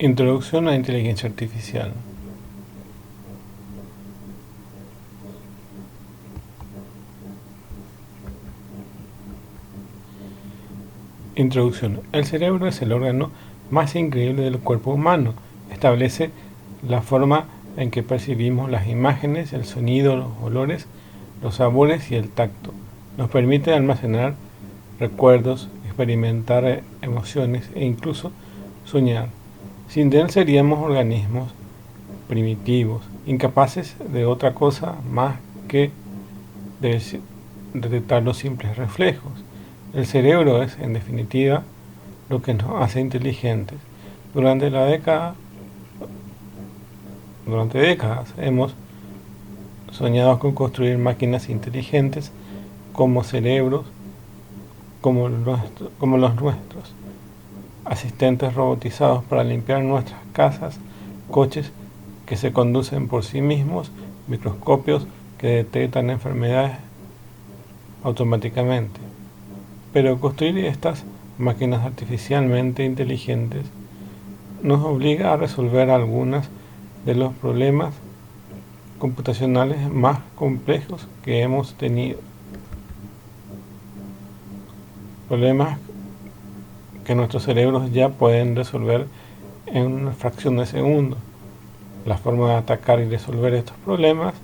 Introducción a la inteligencia artificial. Introducción. El cerebro es el órgano más increíble del cuerpo humano. Establece la forma en que percibimos las imágenes, el sonido, los olores, los sabores y el tacto. Nos permite almacenar recuerdos, experimentar emociones e incluso soñar. Sin él seríamos organismos primitivos, incapaces de otra cosa más que de detectar los simples reflejos. El cerebro es, en definitiva, lo que nos hace inteligentes. Durante décadas hemos soñado con construir máquinas inteligentes como cerebros como los nuestros, asistentes robotizados para limpiar nuestras casas, coches que se conducen por sí mismos, microscopios que detectan enfermedades automáticamente. Pero construir estas máquinas artificialmente inteligentes nos obliga a resolver algunos de los problemas computacionales más complejos que hemos tenido. Problemas que nuestros cerebros ya pueden resolver en una fracción de segundo. La forma de atacar y resolver estos problemas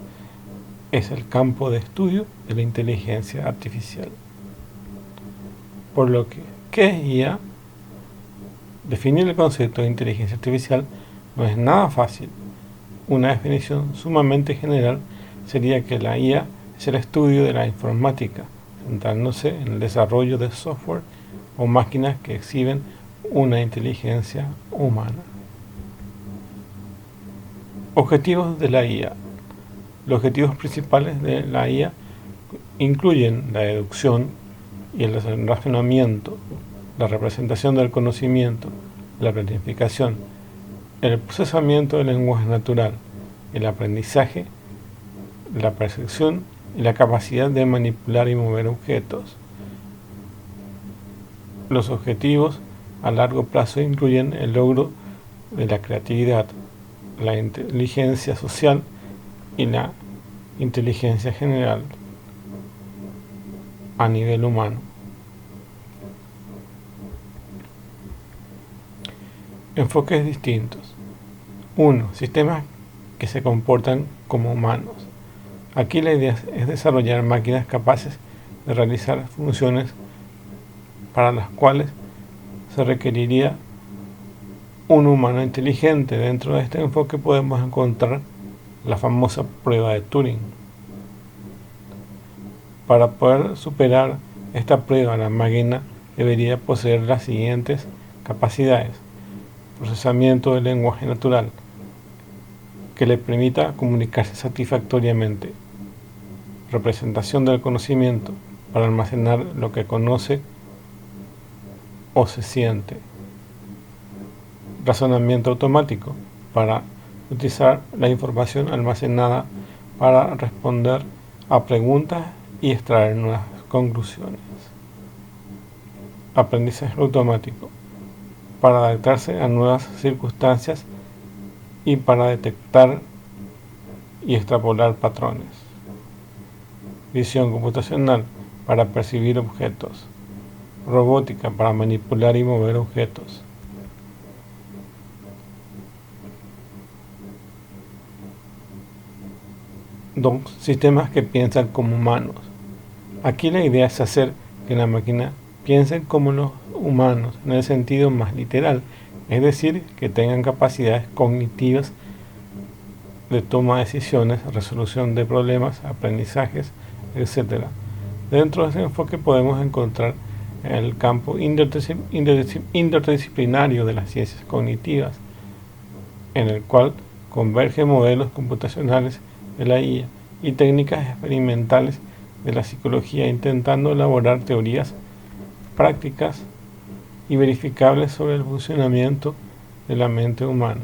es el campo de estudio de la inteligencia artificial. Por lo que, ¿qué es IA? Definir el concepto de inteligencia artificial no es nada fácil. Una definición sumamente general sería que la IA es el estudio de la informática, centrándose en el desarrollo de software o máquinas que exhiben una inteligencia humana. Objetivos de la IA. Los objetivos principales de la IA incluyen la deducción y el razonamiento, la representación del conocimiento, la planificación, el procesamiento del lenguaje natural, el aprendizaje, la percepción y la capacidad de manipular y mover objetos. Los objetivos a largo plazo incluyen el logro de la creatividad, la inteligencia social y la inteligencia general a nivel humano. Enfoques distintos. 1. Sistemas que se comportan como humanos. Aquí la idea es desarrollar máquinas capaces de realizar funciones para las cuales se requeriría un humano inteligente. Dentro de este enfoque podemos encontrar la famosa prueba de Turing. Para poder superar esta prueba, la máquina debería poseer las siguientes capacidades: procesamiento del lenguaje natural, que le permita comunicarse satisfactoriamente; representación del conocimiento, para almacenar lo que conoce o se siente; razonamiento automático, para utilizar la información almacenada para responder a preguntas y extraer nuevas conclusiones; aprendizaje automático, para adaptarse a nuevas circunstancias y para detectar y extrapolar patrones; visión computacional, para percibir objetos; robótica, para manipular y mover objetos; sistemas que piensan como humanos. Aquí la idea es hacer que la máquina piense como los humanos en el sentido más literal, es decir, que tengan capacidades cognitivas de toma de decisiones, resolución de problemas, aprendizajes, etc. Dentro de ese enfoque podemos encontrar el campo interdisciplinario de las ciencias cognitivas, en el cual convergen modelos computacionales de la IA y técnicas experimentales de la psicología, intentando elaborar teorías prácticas y verificables sobre el funcionamiento de la mente humana.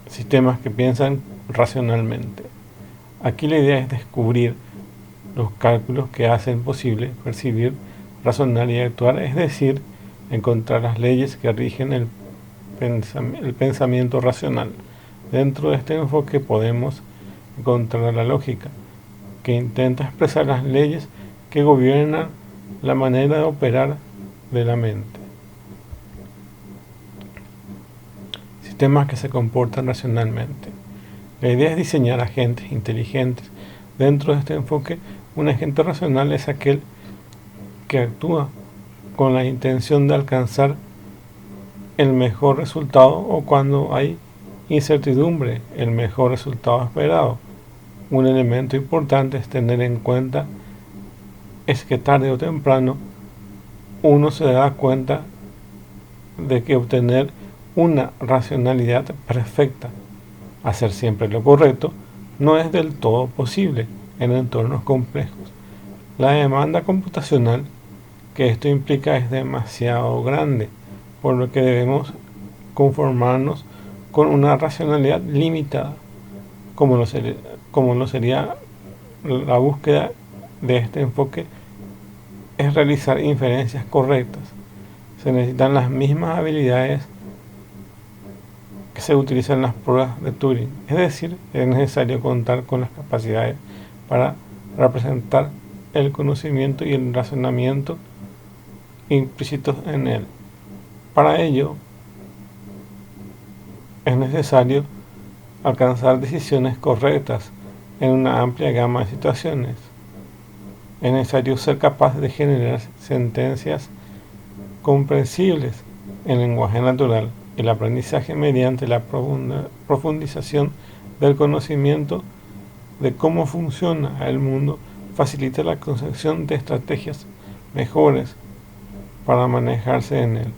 Sistemas que piensan racionalmente. Aquí la idea es descubrir los cálculos que hacen posible percibir, razonar y actuar, es decir, encontrar las leyes que rigen el pensamiento racional. Dentro de este enfoque podemos encontrar la lógica, que intenta expresar las leyes que gobiernan la manera de operar de la mente. Sistemas que se comportan racionalmente. La idea es diseñar agentes inteligentes. Dentro de este enfoque, un agente racional es aquel que actúa con la intención de alcanzar el mejor resultado, o cuando hay incertidumbre, el mejor resultado esperado. Un elemento importante es tener en cuenta es que tarde o temprano uno se da cuenta de que obtener una racionalidad perfecta, hacer siempre lo correcto, no es del todo posible en entornos complejos. La demanda computacional que esto implica es demasiado grande, por lo que debemos conformarnos con una racionalidad limitada, como lo sería la búsqueda de este enfoque, es realizar inferencias correctas. Se necesitan las mismas habilidades que se utilizan en las pruebas de Turing, es decir, es necesario contar con las capacidades para representar el conocimiento y el razonamiento implícitos en él. Para ello, es necesario alcanzar decisiones correctas en una amplia gama de situaciones. Es necesario ser capaz de generar sentencias comprensibles en lenguaje natural. El aprendizaje mediante la profundización del conocimiento de cómo funciona el mundo facilita la concepción de estrategias mejores para manejarse en él.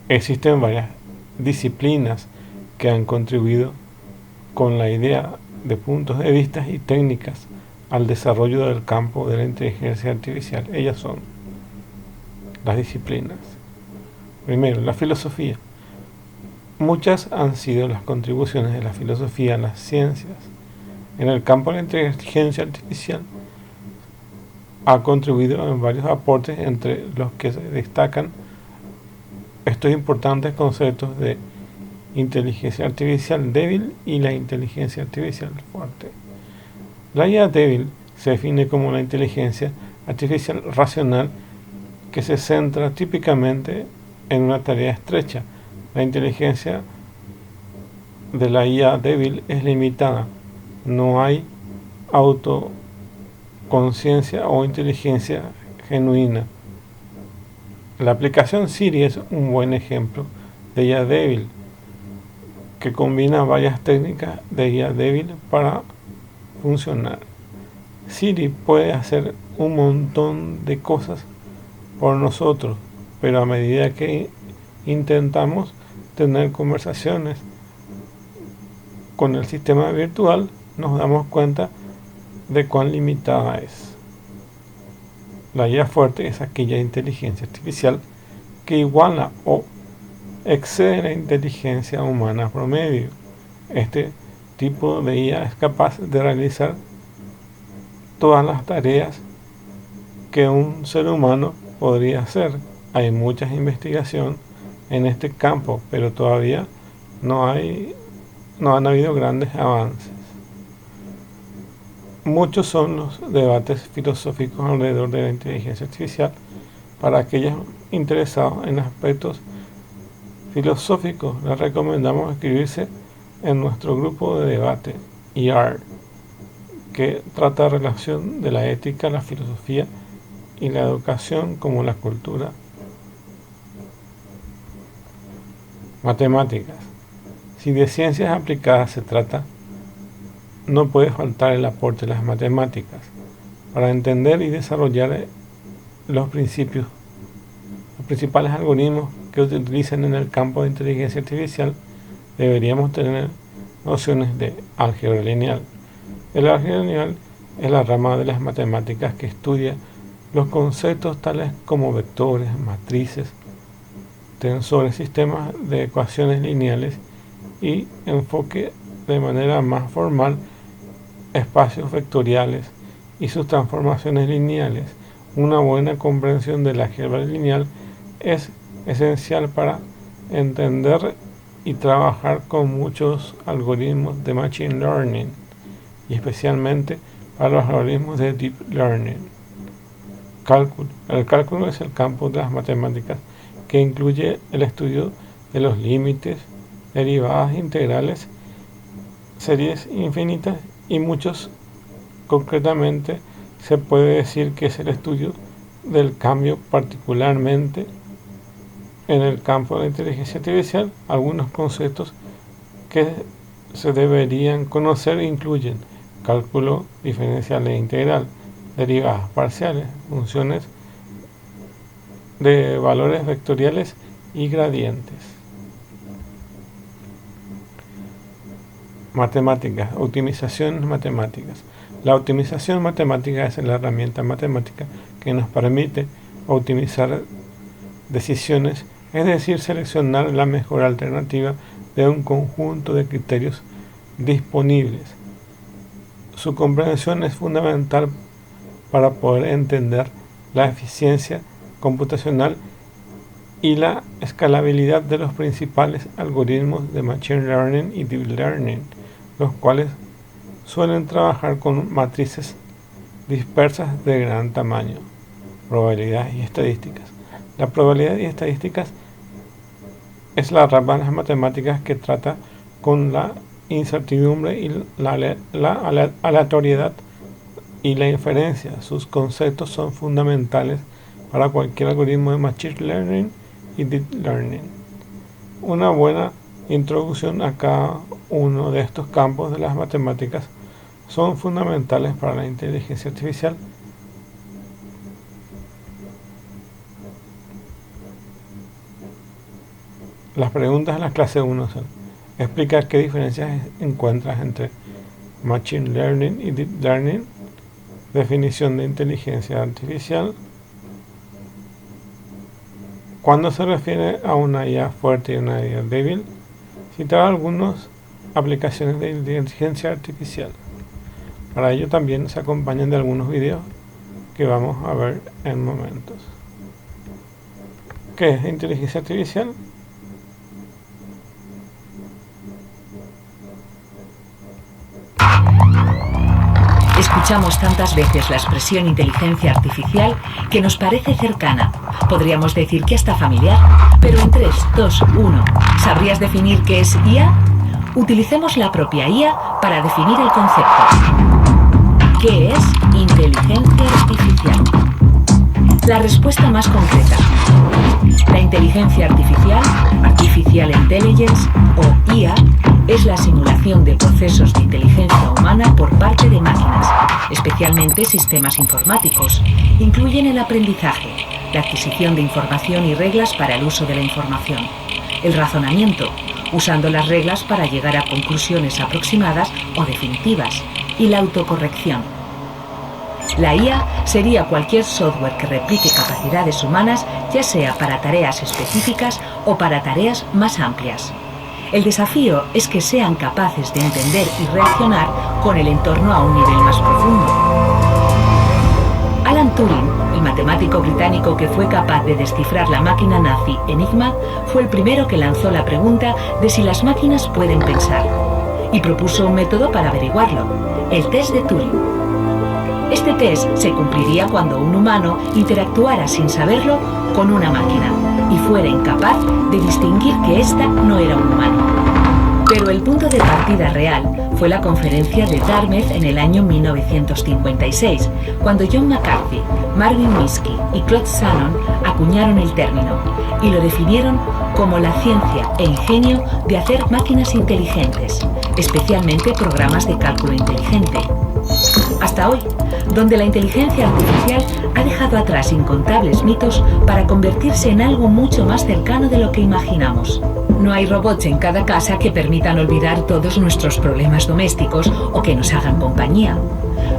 Existen varias disciplinas que han contribuido con la idea de puntos de vista y técnicas al desarrollo del campo de la inteligencia artificial. Ellas son las disciplinas. Primero, la filosofía. Muchas han sido las contribuciones de la filosofía a las ciencias. En el campo de la inteligencia artificial ha contribuido en varios aportes, entre los que se destacan estos importantes conceptos de inteligencia artificial débil y la inteligencia artificial fuerte. La IA débil se define como la inteligencia artificial racional que se centra típicamente en una tarea estrecha. La inteligencia de la IA débil es limitada. No hay autoconciencia o inteligencia genuina. La aplicación Siri es un buen ejemplo de IA débil, que combina varias técnicas de IA débil para funcionar. Siri puede hacer un montón de cosas por nosotros, pero a medida que intentamos tener conversaciones con el sistema virtual, nos damos cuenta de cuán limitada es. La IA fuerte es aquella inteligencia artificial que iguala o excede la inteligencia humana promedio. Este tipo de IA es capaz de realizar todas las tareas que un ser humano podría hacer. Hay mucha investigación en este campo, pero todavía no han habido grandes avances. Muchos son los debates filosóficos alrededor de la inteligencia artificial. Para aquellos interesados en aspectos filosóficos, les recomendamos inscribirse en nuestro grupo de debate ER, que trata la relación de la ética, la filosofía y la educación como la cultura. Matemáticas. Si de ciencias aplicadas se trata, no puede faltar el aporte de las matemáticas para entender y desarrollar los principales algoritmos que se utilizan en el campo de inteligencia artificial. Deberíamos tener nociones de álgebra lineal. El álgebra lineal es la rama de las matemáticas que estudia los conceptos tales como vectores, matrices, tensores, sistemas de ecuaciones lineales y enfoque de manera más formal espacios vectoriales y sus transformaciones lineales. Una buena comprensión de la álgebra lineal es esencial para entender y trabajar con muchos algoritmos de Machine Learning, y especialmente para los algoritmos de Deep Learning. Cálculo. El cálculo es el campo de las matemáticas que incluye el estudio de los límites, derivadas integrales, series infinitas y muchos. Concretamente, se puede decir que es el estudio del cambio, particularmente en el campo de la inteligencia artificial. Algunos conceptos que se deberían conocer incluyen cálculo diferencial e integral, derivadas parciales, funciones de valores vectoriales y gradientes. Matemáticas, optimizaciones matemáticas. La optimización matemática es la herramienta matemática que nos permite optimizar decisiones, es decir, seleccionar la mejor alternativa de un conjunto de criterios disponibles. Su comprensión es fundamental para poder entender la eficiencia computacional y la escalabilidad de los principales algoritmos de Machine Learning y Deep Learning, los cuales suelen trabajar con matrices dispersas de gran tamaño. Probabilidades y estadísticas. La probabilidad y estadísticas es la rama de las matemáticas que trata con la incertidumbre y la aleatoriedad y la inferencia. Sus conceptos son fundamentales para cualquier algoritmo de Machine Learning y Deep Learning. Una buena introducción a cada uno de estos campos de las matemáticas son fundamentales para la inteligencia artificial. Las preguntas de la clase 1 son: explica qué diferencias encuentras entre Machine Learning y Deep Learning. Definición de inteligencia artificial. ¿Cuándo se refiere a una IA fuerte y una IA débil? Citar algunas aplicaciones de inteligencia artificial. Para ello también se acompañan de algunos videos que vamos a ver en momentos. ¿Qué es inteligencia artificial? Escuchamos tantas veces la expresión inteligencia artificial que nos parece cercana. Podríamos decir que hasta familiar. Pero en 3, 2, 1, ¿sabrías definir qué es IA? Utilicemos la propia IA para definir el concepto. ¿Qué es inteligencia artificial? La respuesta más concreta. La inteligencia artificial, Artificial Intelligence o IA, es la simulación de procesos de inteligencia humana por parte de máquinas, especialmente sistemas informáticos. Incluyen el aprendizaje, la adquisición de información y reglas para el uso de la información, el razonamiento, usando las reglas para llegar a conclusiones aproximadas o definitivas, y la autocorrección. La IA sería cualquier software que replique capacidades humanas, ya sea para tareas específicas o para tareas más amplias. El desafío es que sean capaces de entender y reaccionar con el entorno a un nivel más profundo. Alan Turing, el matemático británico que fue capaz de descifrar la máquina nazi Enigma, fue el primero que lanzó la pregunta de si las máquinas pueden pensar, y propuso un método para averiguarlo, el test de Turing. Este test se cumpliría cuando un humano interactuara sin saberlo con una máquina y fuera incapaz de distinguir que ésta no era un humano. Pero el punto de partida real fue la conferencia de Dartmouth en el año 1956, cuando John McCarthy, Marvin Minsky y Claude Shannon acuñaron el término y lo definieron como la ciencia e ingenio de hacer máquinas inteligentes, especialmente programas de cálculo inteligente. Hasta hoy, donde la inteligencia artificial ha dejado atrás incontables mitos para convertirse en algo mucho más cercano de lo que imaginamos. No hay robots en cada casa que permitan olvidar todos nuestros problemas domésticos o que nos hagan compañía.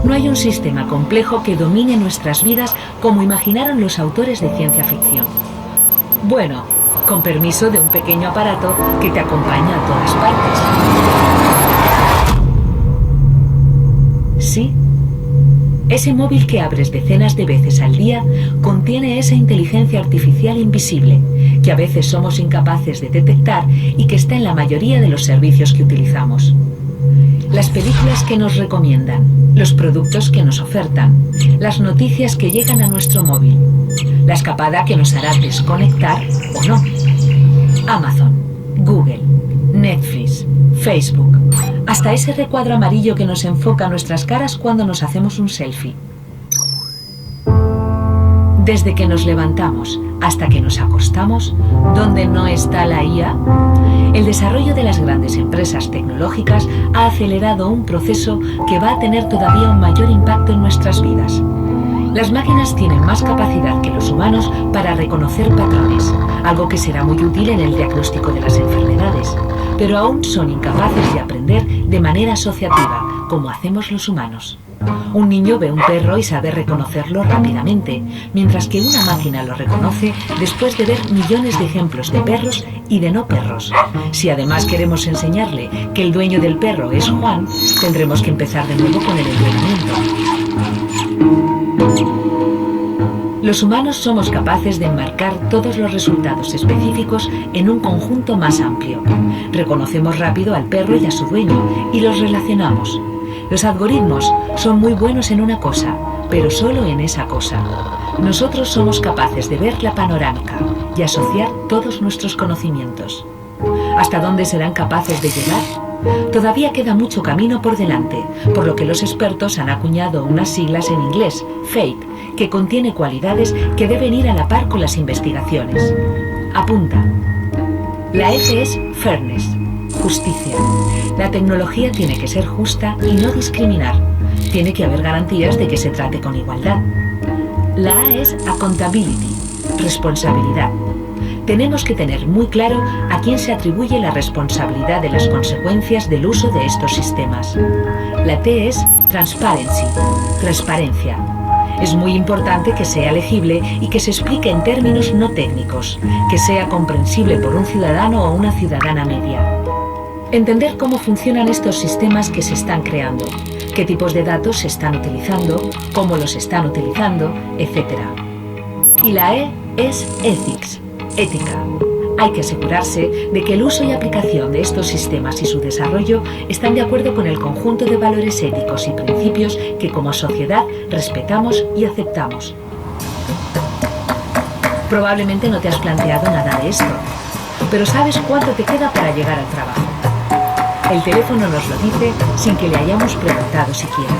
No hay un sistema complejo que domine nuestras vidas como imaginaron los autores de ciencia ficción. Bueno, con permiso de un pequeño aparato que te acompaña a todas partes. Sí, Ese móvil que abres decenas de veces al día contiene esa inteligencia artificial invisible, que a veces somos incapaces de detectar y que está en la mayoría de los servicios que utilizamos. Las películas que nos recomiendan, los productos que nos ofertan, las noticias que llegan a nuestro móvil, la escapada que nos hará desconectar o no. Amazon, Google, Netflix, Facebook, hasta ese recuadro amarillo que nos enfoca nuestras caras cuando nos hacemos un selfie. Desde que nos levantamos hasta que nos acostamos, ¿dónde no está la IA? El desarrollo de las grandes empresas tecnológicas ha acelerado un proceso que va a tener todavía un mayor impacto en nuestras vidas. Las máquinas tienen más capacidad que los humanos para reconocer patrones, algo que será muy útil en el diagnóstico de las enfermedades, pero aún son incapaces de aprender de manera asociativa, como hacemos los humanos. Un niño ve un perro y sabe reconocerlo rápidamente, mientras que una máquina lo reconoce después de ver millones de ejemplos de perros y de no perros. Si además queremos enseñarle que el dueño del perro es Juan, tendremos que empezar de nuevo con el entrenamiento. Los humanos somos capaces de enmarcar todos los resultados específicos en un conjunto más amplio. Reconocemos rápido al perro y a su dueño y los relacionamos. Los algoritmos son muy buenos en una cosa, pero solo en esa cosa. Nosotros somos capaces de ver la panorámica y asociar todos nuestros conocimientos. ¿Hasta dónde serán capaces de llegar? Todavía queda mucho camino por delante, por lo que los expertos han acuñado unas siglas en inglés, FATE, que contiene cualidades que deben ir a la par con las investigaciones. Apunta. La F es Fairness, justicia. La tecnología tiene que ser justa y no discriminar. Tiene que haber garantías de que se trate con igualdad. La A es Accountability, responsabilidad. Tenemos que tener muy claro a quién se atribuye la responsabilidad de las consecuencias del uso de estos sistemas. La T es Transparency, transparencia. Es muy importante que sea legible y que se explique en términos no técnicos, que sea comprensible por un ciudadano o una ciudadana media. Entender cómo funcionan estos sistemas que se están creando, qué tipos de datos se están utilizando, cómo los están utilizando, etc. Y la E es Ethics, ética. Hay que asegurarse de que el uso y aplicación de estos sistemas y su desarrollo están de acuerdo con el conjunto de valores éticos y principios que como sociedad respetamos y aceptamos. Probablemente no te has planteado nada de esto, pero ¿sabes cuánto te queda para llegar al trabajo? El teléfono nos lo dice sin que le hayamos preguntado siquiera.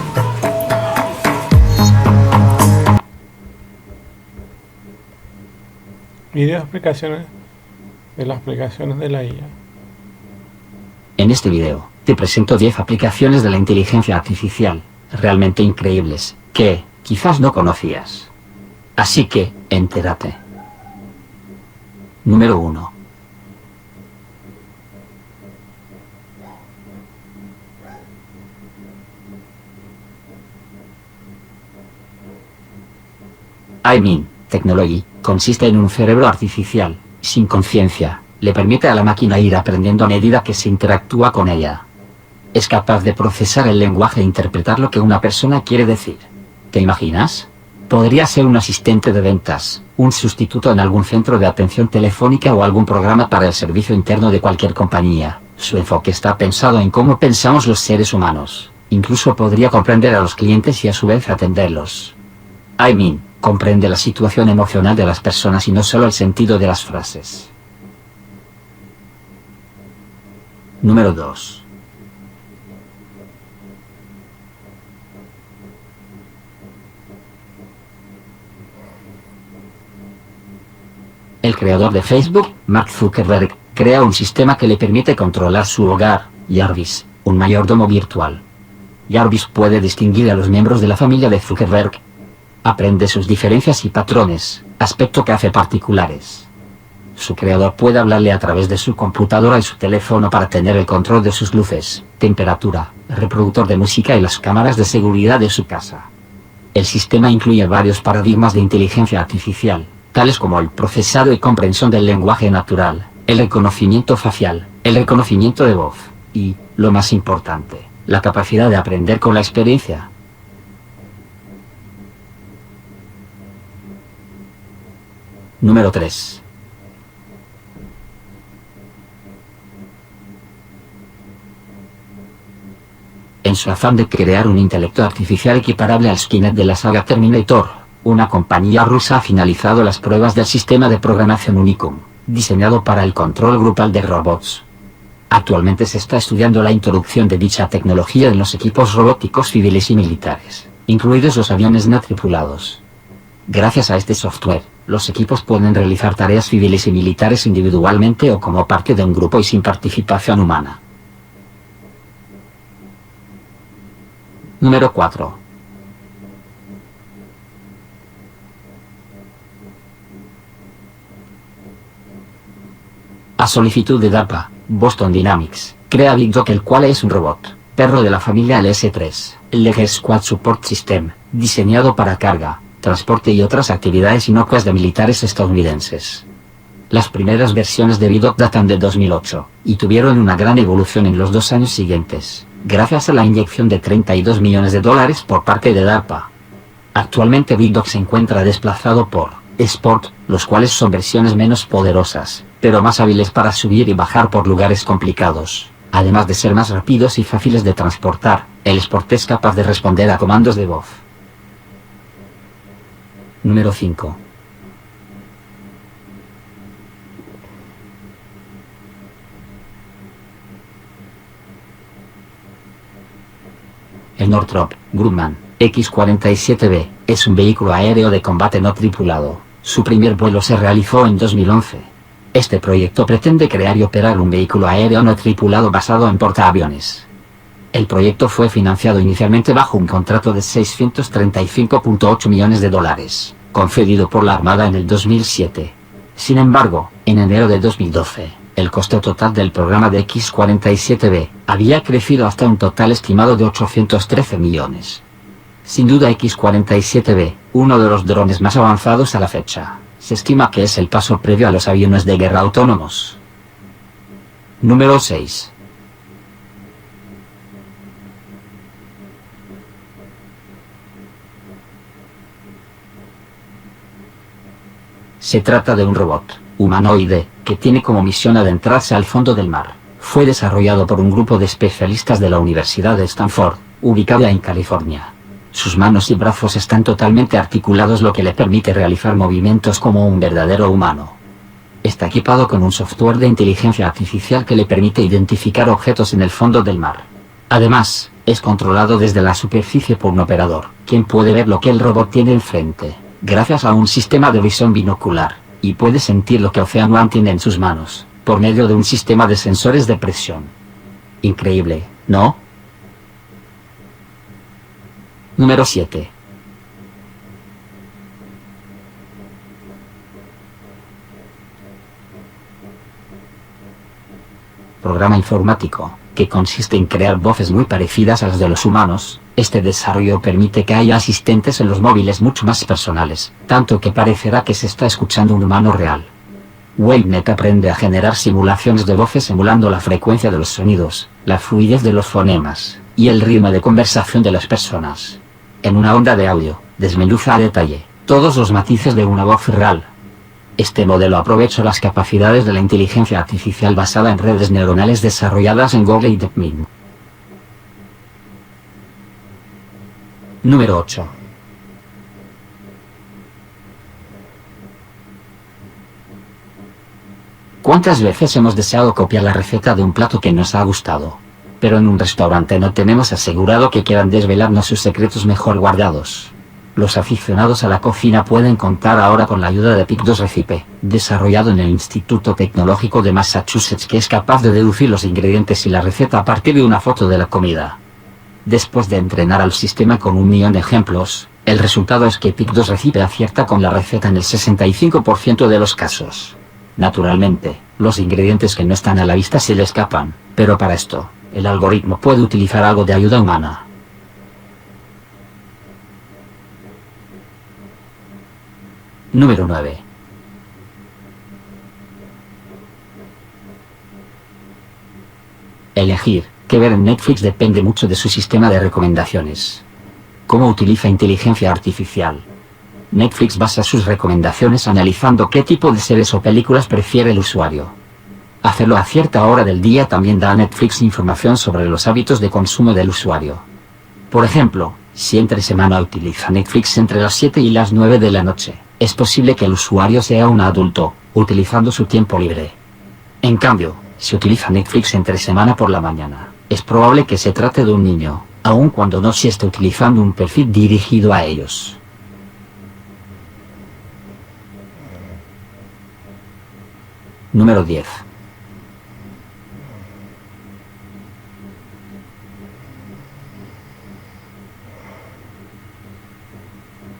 Video explicaciones de las aplicaciones de la IA. En este video, te presento 10 aplicaciones de la inteligencia artificial, realmente increíbles, que, quizás no conocías. Así que, entérate. Número 1. iMin Technology consiste en un cerebro artificial, sin conciencia, le permite a la máquina ir aprendiendo a medida que se interactúa con ella. Es capaz de procesar el lenguaje e interpretar lo que una persona quiere decir. ¿Te imaginas? Podría ser un asistente de ventas, un sustituto en algún centro de atención telefónica o algún programa para el servicio interno de cualquier compañía. Su enfoque está pensado en cómo pensamos los seres humanos. Incluso podría comprender a los clientes y a su vez atenderlos. iMin comprende la situación emocional de las personas y no solo el sentido de las frases. Número 2. El creador de Facebook, Mark Zuckerberg, crea un sistema que le permite controlar su hogar, Jarvis, un mayordomo virtual. Jarvis puede distinguir a los miembros de la familia de Zuckerberg. Aprende sus diferencias y patrones, aspecto que hace particulares. Su creador puede hablarle a través de su computadora y su teléfono para tener el control de sus luces, temperatura, reproductor de música y las cámaras de seguridad de su casa. El sistema incluye varios paradigmas de inteligencia artificial, tales como el procesado y comprensión del lenguaje natural, el reconocimiento facial, el reconocimiento de voz, y, lo más importante, la capacidad de aprender con la experiencia. Número 3. En su afán de crear un intelecto artificial equiparable al Skynet de la saga Terminator, una compañía rusa ha finalizado las pruebas del sistema de programación Unicum, diseñado para el control grupal de robots. Actualmente se está estudiando la introducción de dicha tecnología en los equipos robóticos civiles y militares, incluidos los aviones no tripulados. Gracias a este software, los equipos pueden realizar tareas civiles y militares individualmente o como parte de un grupo y sin participación humana. Número 4. A solicitud de DARPA, Boston Dynamics crea Big Dog, el cual es un robot, perro de la familia LS-3, el Leg Squad Support System, diseñado para carga, transporte y otras actividades inocuas de militares estadounidenses. Las primeras versiones de Big Dog datan de 2008, y tuvieron una gran evolución en los 2 años siguientes, gracias a la inyección de $32 millones por parte de DARPA. Actualmente Big Dog se encuentra desplazado por Sport, los cuales son versiones menos poderosas, pero más hábiles para subir y bajar por lugares complicados. Además de ser más rápidos y fáciles de transportar, el Sport es capaz de responder a comandos de voz. Número 5. El Northrop Grumman X-47B es un vehículo aéreo de combate no tripulado. Su primer vuelo se realizó en 2011. Este proyecto pretende crear y operar un vehículo aéreo no tripulado basado en portaaviones. El proyecto fue financiado inicialmente bajo un contrato de $635.8 millones, concedido por la Armada en el 2007. Sin embargo, en enero de 2012, el coste total del programa de X-47B había crecido hasta un total estimado de 813 millones. Sin duda X-47B, uno de los drones más avanzados a la fecha, se estima que es el paso previo a los aviones de guerra autónomos. Número 6. Se trata de un robot humanoide que tiene como misión adentrarse al fondo del mar. Fue desarrollado por un grupo de especialistas de la Universidad de Stanford, ubicada en California. Sus manos y brazos están totalmente articulados, lo que le permite realizar movimientos como un verdadero humano. Está equipado con un software de inteligencia artificial que le permite identificar objetos en el fondo del mar. Además, es controlado desde la superficie por un operador, quien puede ver lo que el robot tiene enfrente, gracias a un sistema de visión binocular, y puede sentir lo que Ocean One tiene en sus manos, por medio de un sistema de sensores de presión. Increíble, ¿no? Número 7. Programa informático, que consiste en crear voces muy parecidas a las de los humanos. Este desarrollo permite que haya asistentes en los móviles mucho más personales, tanto que parecerá que se está escuchando un humano real. WaveNet aprende a generar simulaciones de voces emulando la frecuencia de los sonidos, la fluidez de los fonemas, y el ritmo de conversación de las personas. En una onda de audio, desmenuza a detalle todos los matices de una voz real. Este modelo aprovecha las capacidades de la inteligencia artificial basada en redes neuronales desarrolladas en Google y DeepMind. Número 8. ¿Cuántas veces hemos deseado copiar la receta de un plato que nos ha gustado? Pero en un restaurante no tenemos asegurado que quieran desvelarnos sus secretos mejor guardados. Los aficionados a la cocina pueden contar ahora con la ayuda de Pic2 Recipe, desarrollado en el Instituto Tecnológico de Massachusetts, que es capaz de deducir los ingredientes y la receta a partir de una foto de la comida. Después de entrenar al sistema con 1 millón de ejemplos, el resultado es que Pic2 Recipe acierta con la receta en el 65% de los casos. Naturalmente, los ingredientes que no están a la vista se le escapan, pero para esto, el algoritmo puede utilizar algo de ayuda humana. Número 9. Elegir qué ver en Netflix depende mucho de su sistema de recomendaciones. ¿Cómo utiliza inteligencia artificial? Netflix basa sus recomendaciones analizando qué tipo de series o películas prefiere el usuario. Hacerlo a cierta hora del día también da a Netflix información sobre los hábitos de consumo del usuario. Por ejemplo, si entre semana utiliza Netflix entre las 7 y las 9 de la noche, es posible que el usuario sea un adulto, utilizando su tiempo libre. En cambio, si utiliza Netflix entre semana por la mañana, es probable que se trate de un niño, aun cuando no se esté utilizando un perfil dirigido a ellos. Número 10.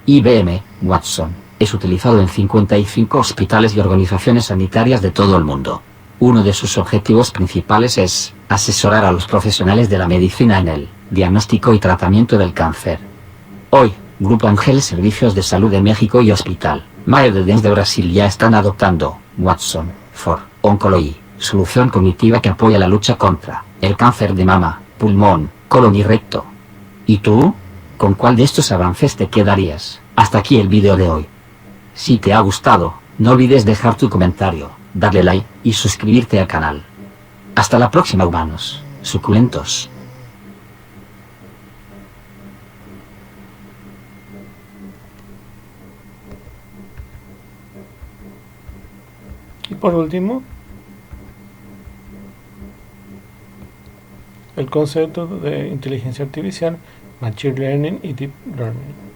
IBM Watson es utilizado en 55 hospitales y organizaciones sanitarias de todo el mundo. Uno de sus objetivos principales es asesorar a los profesionales de la medicina en el diagnóstico y tratamiento del cáncer. Hoy, Grupo Ángel Servicios de Salud de México y Hospital Mater Dei de Brasil ya están adoptando Watson for Oncology, solución cognitiva que apoya la lucha contra el cáncer de mama, pulmón, colon y recto. ¿Y tú? ¿Con cuál de estos avances te quedarías? Hasta aquí el vídeo de hoy. Si te ha gustado, no olvides dejar tu comentario, darle like y suscribirte al canal. Hasta la próxima, humanos suculentos. Y por último, el concepto de inteligencia artificial, Machine Learning y Deep Learning.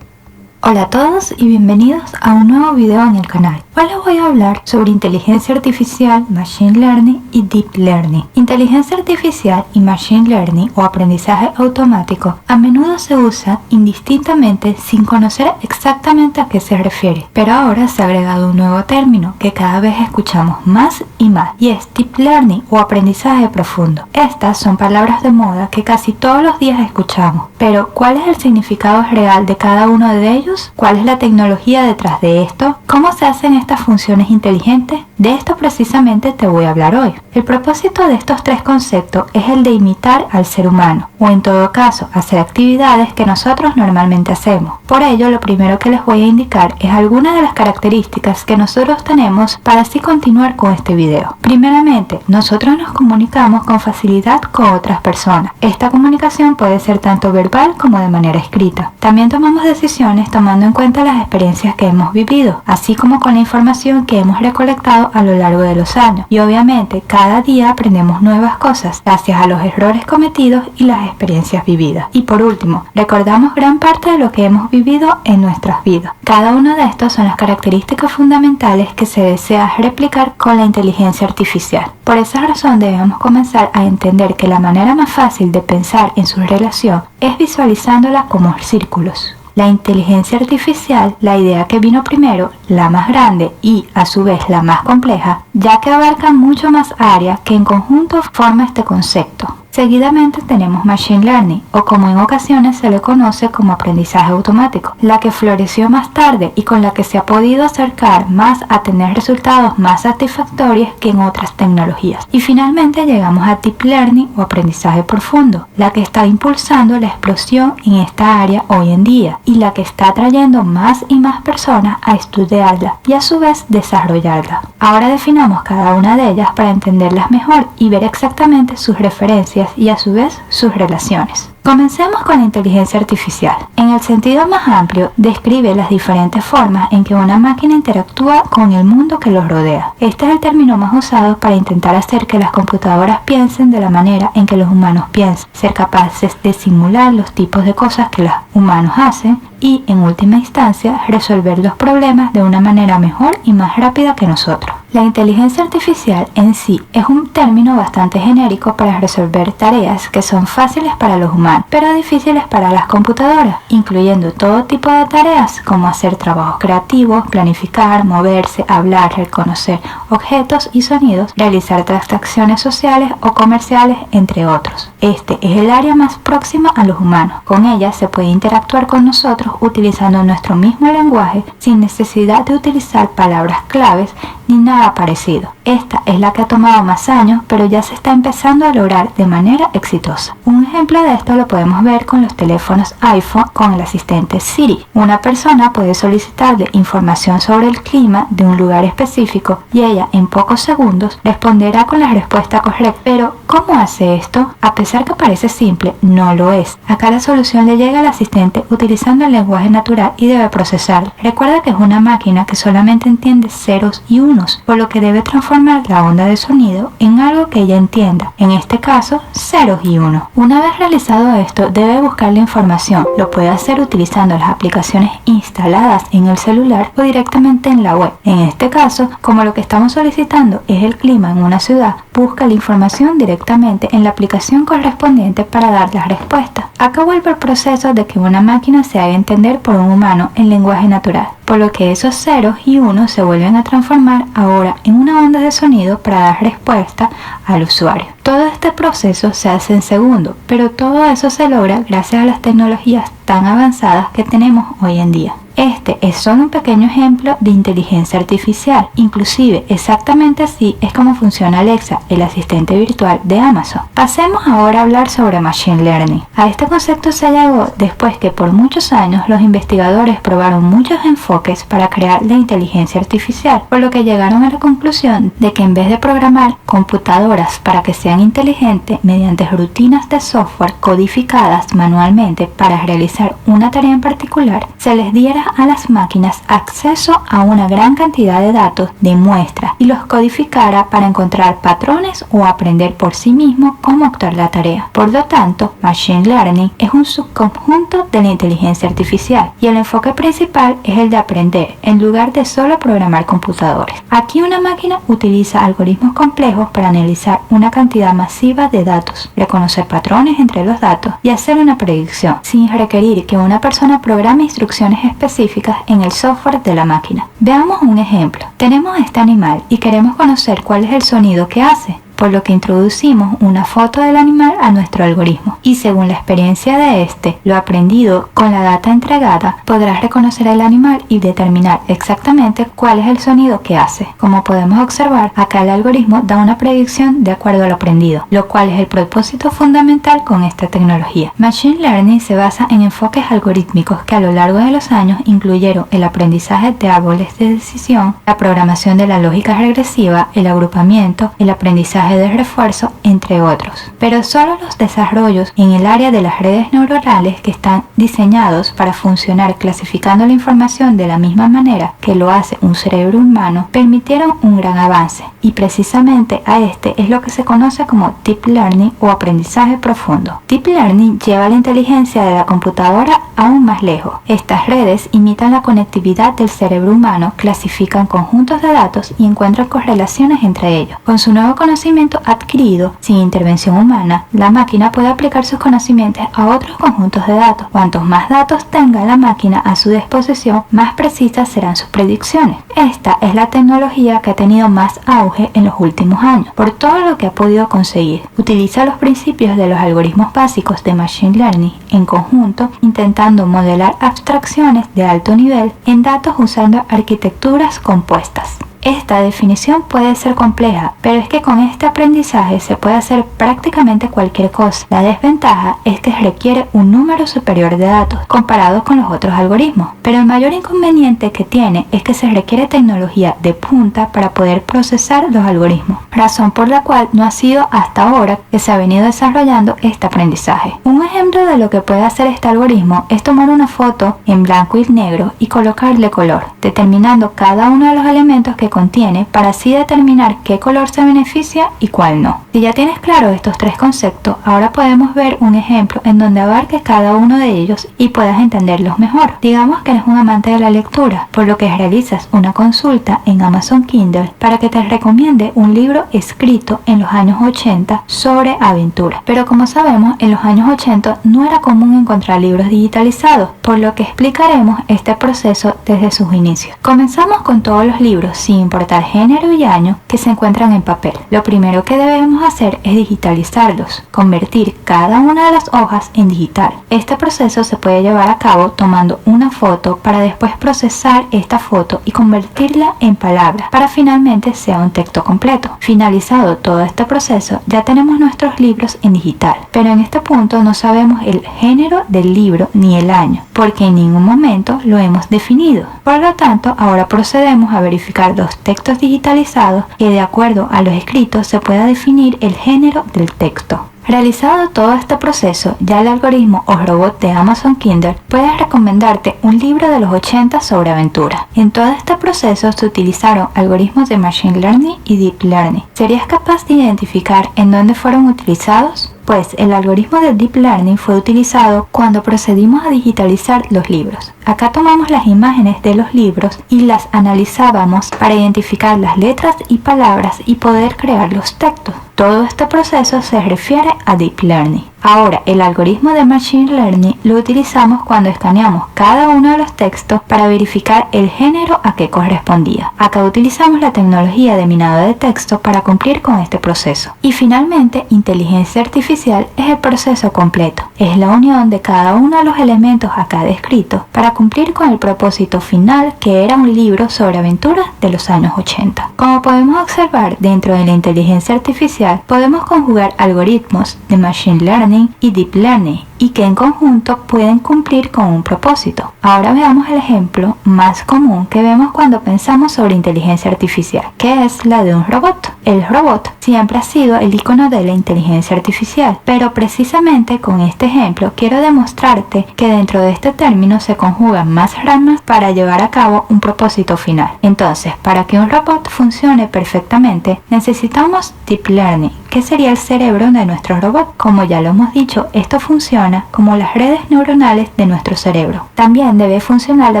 Hola a todos y bienvenidos a un nuevo video en el canal. Hoy les voy a hablar sobre inteligencia artificial, Machine Learning y Deep Learning. Inteligencia artificial y Machine Learning o aprendizaje automático a menudo se usa indistintamente sin conocer exactamente a qué se refiere. Pero ahora se ha agregado un nuevo término que cada vez escuchamos más y más y es Deep Learning o aprendizaje profundo. Estas son palabras de moda que casi todos los días escuchamos. Pero ¿cuál es el significado real de cada uno de ellos? ¿Cuál es la tecnología detrás de esto? ¿Cómo se hacen estas funciones inteligentes? De esto precisamente te voy a hablar hoy. El propósito de estos tres conceptos es el de imitar al ser humano, o en todo caso, hacer actividades que nosotros normalmente hacemos. Por ello, lo primero que les voy a indicar es algunas de las características que nosotros tenemos para así continuar con este video. Primeramente, nosotros nos comunicamos con facilidad con otras personas. Esta comunicación puede ser tanto verbal como de manera escrita. También tomamos decisiones tomando en cuenta las experiencias que hemos vivido, así como con la información que hemos recolectado a lo largo de los años. Y obviamente, cada día aprendemos nuevas cosas gracias a los errores cometidos y las experiencias vividas. Y por último, recordamos gran parte de lo que hemos vivido en nuestras vidas. Cada uno de estos son las características fundamentales que se desea replicar con la inteligencia artificial. Por esa razón debemos comenzar a entender que la manera más fácil de pensar en su relación es visualizándola como círculos. La inteligencia artificial, la idea que vino primero, la más grande y a su vez la más compleja, ya que abarca mucho más áreas que en conjunto forma este concepto. Seguidamente tenemos Machine Learning, o como en ocasiones se le conoce como aprendizaje automático, la que floreció más tarde y con la que se ha podido acercar más a tener resultados más satisfactorios que en otras tecnologías. Y finalmente llegamos a Deep Learning o aprendizaje profundo, la que está impulsando la explosión en esta área hoy en día y la que está atrayendo más y más personas a estudiarla y a su vez desarrollarla. Ahora definamos cada una de ellas para entenderlas mejor y ver exactamente sus referencias y a su vez sus relaciones. Comencemos con la inteligencia artificial. En el sentido más amplio, describe las diferentes formas en que una máquina interactúa con el mundo que los rodea. Este es el término más usado para intentar hacer que las computadoras piensen de la manera en que los humanos piensan, ser capaces de simular los tipos de cosas que los humanos hacen y, en última instancia, resolver los problemas de una manera mejor y más rápida que nosotros. La inteligencia artificial en sí es un término bastante genérico para resolver tareas que son fáciles para los humanos, pero difíciles para las computadoras, incluyendo todo tipo de tareas como hacer trabajos creativos, planificar, moverse, hablar, reconocer objetos y sonidos, realizar transacciones sociales o comerciales, entre otros. Este es el área más próxima a los humanos. Con ella se puede interactuar con nosotros utilizando nuestro mismo lenguaje sin necesidad de utilizar palabras claves ni nada parecido. Esta es la que ha tomado más años, pero ya se está empezando a lograr de manera exitosa. Un ejemplo de esto lo podemos ver con los teléfonos iPhone con el asistente Siri. Una persona puede solicitarle información sobre el clima de un lugar específico y ella en pocos segundos responderá con la respuesta correcta. Pero, ¿cómo hace esto? A pesar que parece simple, no lo es. Acá la solución le llega al asistente utilizando el lenguaje natural y debe procesarlo. Recuerda que es una máquina que solamente entiende ceros y unos, por lo que debe transformar la onda de sonido en algo que ella entienda, en este caso, ceros y unos. Una vez realizado esto, debe buscar la información. Lo puede hacer utilizando las aplicaciones instaladas en el celular o directamente en la web. En este caso, como lo que estamos solicitando es el clima en una ciudad, busca la información directamente en la aplicación correspondiente para dar las respuestas. Acá vuelve el proceso de que una máquina se haga entender por un humano en lenguaje natural, por lo que esos ceros y unos se vuelven a transformar ahora en una onda de sonido para dar respuesta al usuario. Todo este proceso se hace en segundos, pero todo eso se logra gracias a las tecnologías tan avanzadas que tenemos hoy en día. Este es solo un pequeño ejemplo de inteligencia artificial. Inclusive, exactamente así es como funciona Alexa, el asistente virtual de Amazon. Pasemos ahora a hablar sobre Machine Learning. A este concepto se llegó después que por muchos años los investigadores probaron muchos enfoques para crear la inteligencia artificial, por lo que llegaron a la conclusión de que en vez de programar computadoras para que sean inteligentes mediante rutinas de software codificadas manualmente para realizar una tarea en particular, se les diera a las máquinas acceso a una gran cantidad de datos de muestras y los codificara para encontrar patrones o aprender por sí mismo cómo actuar la tarea. Por lo tanto, Machine Learning es un subconjunto de la inteligencia artificial y el enfoque principal es el de aprender en lugar de solo programar computadores. Aquí una máquina utiliza algoritmos complejos para analizar una cantidad masiva de datos, reconocer patrones entre los datos y hacer una predicción, sin requerir que una persona programe instrucciones específicas en el software de la máquina. Veamos un ejemplo. Tenemos este animal y queremos conocer cuál es el sonido que hace, por lo que introducimos una foto del animal a nuestro algoritmo y según la experiencia de lo aprendido con la data entregada, podrás reconocer al animal y determinar exactamente cuál es el sonido que hace. Como podemos observar, acá el algoritmo da una predicción de acuerdo a lo aprendido, lo cual es el propósito fundamental con esta tecnología. Machine Learning se basa en enfoques algorítmicos que a lo largo de los años incluyeron el aprendizaje de árboles de decisión, la programación de la lógica regresiva, el agrupamiento, el aprendizaje de refuerzo, entre otros. Pero solo los desarrollos en el área de las redes neuronales que están diseñados para funcionar clasificando la información de la misma manera que lo hace un cerebro humano permitieron un gran avance, y precisamente a este es lo que se conoce como Deep Learning o aprendizaje profundo. Deep Learning lleva la inteligencia de la computadora aún más lejos. Estas redes imitan la conectividad del cerebro humano, clasifican conjuntos de datos y encuentran correlaciones entre ellos. Con su nuevo conocimiento adquirido sin intervención humana, la máquina puede aplicar sus conocimientos a otros conjuntos de datos. Cuantos más datos tenga la máquina a su disposición, más precisas serán sus predicciones. Esta es la tecnología que ha tenido más auge en los últimos años, por todo lo que ha podido conseguir. Utiliza los principios de los algoritmos básicos de Machine Learning en conjunto, intentando modelar abstracciones de alto nivel en datos usando arquitecturas compuestas. Esta definición puede ser compleja, pero es que con este aprendizaje se puede hacer prácticamente cualquier cosa. La desventaja es que requiere un número superior de datos comparado con los otros algoritmos, pero el mayor inconveniente que tiene es que se requiere tecnología de punta para poder procesar los algoritmos, razón por la cual no ha sido hasta ahora que se ha venido desarrollando este aprendizaje. Un ejemplo de lo que puede hacer este algoritmo es tomar una foto en blanco y negro y colocarle color, determinando cada uno de los elementos que contiene para así determinar qué color se beneficia y cuál no. Si ya tienes claro estos tres conceptos, ahora podemos ver un ejemplo en donde abarque cada uno de ellos y puedas entenderlos mejor. Digamos que eres un amante de la lectura, por lo que realizas una consulta en Amazon Kindle para que te recomiende un libro escrito en los años 80 sobre aventura. Pero como sabemos, en los años 80 no era común encontrar libros digitalizados, por lo que explicaremos este proceso desde sus inicios. Comenzamos con todos los libros sin sin importar género y año, que se encuentran en papel. Lo primero que debemos hacer es digitalizarlos, convertir cada una de las hojas en digital. Este proceso se puede llevar a cabo tomando una foto para después procesar esta foto y convertirla en palabras para finalmente sea un texto completo. Finalizado todo este proceso, ya tenemos nuestros libros en digital, pero en este punto no sabemos el género del libro ni el año, porque en ningún momento lo hemos definido. Por lo tanto, ahora procedemos a verificar los textos digitalizados que de acuerdo a los escritos se pueda definir el género del texto. Realizado todo este proceso, ya el algoritmo o robot de Amazon Kindle puede recomendarte un libro de los 80 sobre aventura. En todo este proceso se utilizaron algoritmos de Machine Learning y Deep Learning. ¿Serías capaz de identificar en dónde fueron utilizados? Pues el algoritmo de Deep Learning fue utilizado cuando procedimos a digitalizar los libros. Acá tomamos las imágenes de los libros y las analizábamos para identificar las letras y palabras y poder crear los textos. Todo este proceso se refiere a Deep Learning. Ahora, el algoritmo de Machine Learning lo utilizamos cuando escaneamos cada uno de los textos para verificar el género a que correspondía. Acá utilizamos la tecnología de minado de texto para cumplir con este proceso. Y finalmente, inteligencia artificial es el proceso completo. Es la unión de cada uno de los elementos acá descritos para cumplir con el propósito final, que era un libro sobre aventuras de los años 80. Como podemos observar, dentro de la inteligencia artificial podemos conjugar algoritmos de Machine Learning y Deep Learning y que en conjunto pueden cumplir con un propósito. Ahora veamos el ejemplo más común que vemos cuando pensamos sobre inteligencia artificial, que es la de un robot. El robot siempre ha sido el icono de la inteligencia artificial, pero precisamente con este ejemplo quiero demostrarte que dentro de este término se conjugan más ramas para llevar a cabo un propósito final. Entonces, para que un robot funcione perfectamente, necesitamos Deep Learning, que sería el cerebro de nuestro robot. Como ya lo hemos dicho, esto funciona como las redes neuronales de nuestro cerebro. También debe funcionar la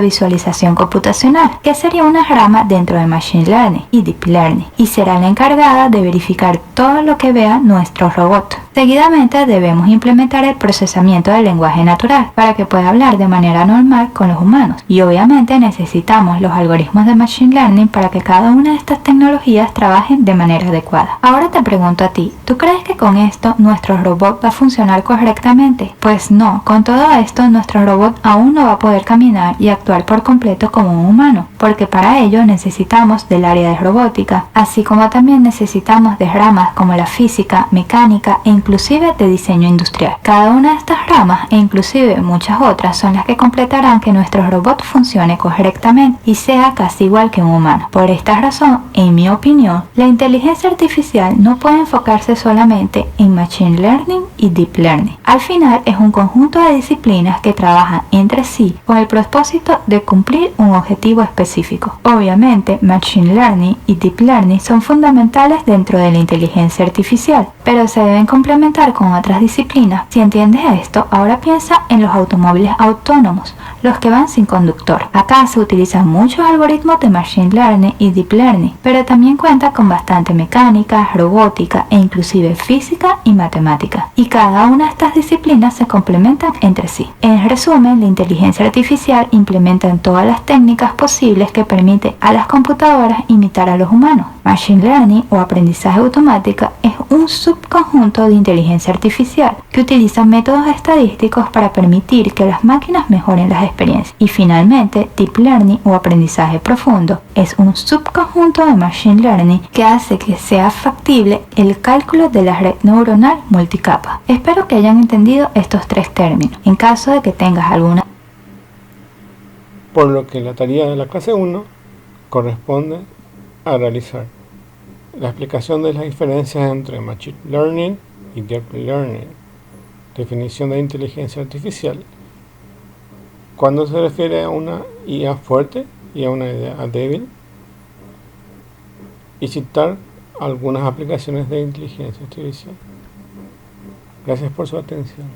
visualización computacional, que sería una rama dentro de Machine Learning y Deep Learning, y será la encargada de verificar todo lo que vea nuestro robot. Seguidamente debemos implementar el procesamiento del lenguaje natural para que pueda hablar de manera normal con los humanos, y obviamente necesitamos los algoritmos de Machine Learning para que cada una de estas tecnologías trabajen de manera adecuada. Ahora te pregunto a ti, ¿tú crees que con esto nuestro robot va a funcionar correctamente? Pues no, con todo esto nuestro robot aún no va a poder caminar y actuar por completo como un humano, porque para ello necesitamos del área de robótica, así como también necesitamos de ramas como la física, mecánica e inclusive de diseño industrial. Cada una de estas ramas e inclusive muchas otras son las que completarán que nuestro robot funcione correctamente y sea casi igual que un humano. Por esta razón, en mi opinión, la inteligencia artificial no puede enfocarse solamente en Machine Learning y Deep Learning. Al final es un conjunto de disciplinas que trabajan entre sí con el propósito de cumplir un objetivo específico. Obviamente, Machine Learning y Deep Learning son fundamentales dentro de la inteligencia artificial, pero se deben complementar con otras disciplinas. Si entiendes esto, ahora piensa en los automóviles autónomos, los que van sin conductor. Acá se utilizan muchos algoritmos de Machine Learning y Deep Learning, pero también cuenta con bastante mecánica, robótica e inclusive física y matemática. Y cada una de estas disciplinas se complementan entre sí. En resumen, la inteligencia artificial implementa en todas las técnicas posibles que permite a las computadoras imitar a los humanos. Machine Learning o aprendizaje automático es un subconjunto de inteligencia artificial que utiliza métodos estadísticos para permitir que las máquinas mejoren las experiencias. Y finalmente, Deep Learning o aprendizaje profundo es un subconjunto de Machine Learning que hace que sea factible el cálculo de la red neuronal multicapa. Espero que hayan entendido estos tres términos. En caso de que tengas alguna... Por lo que la tarea de la clase 1 corresponde a realizar la explicación de las diferencias entre Machine Learning y Deep Learning, definición de inteligencia artificial, cuando se refiere a una IA fuerte y a una IA débil, y citar algunas aplicaciones de inteligencia artificial. Gracias por su atención.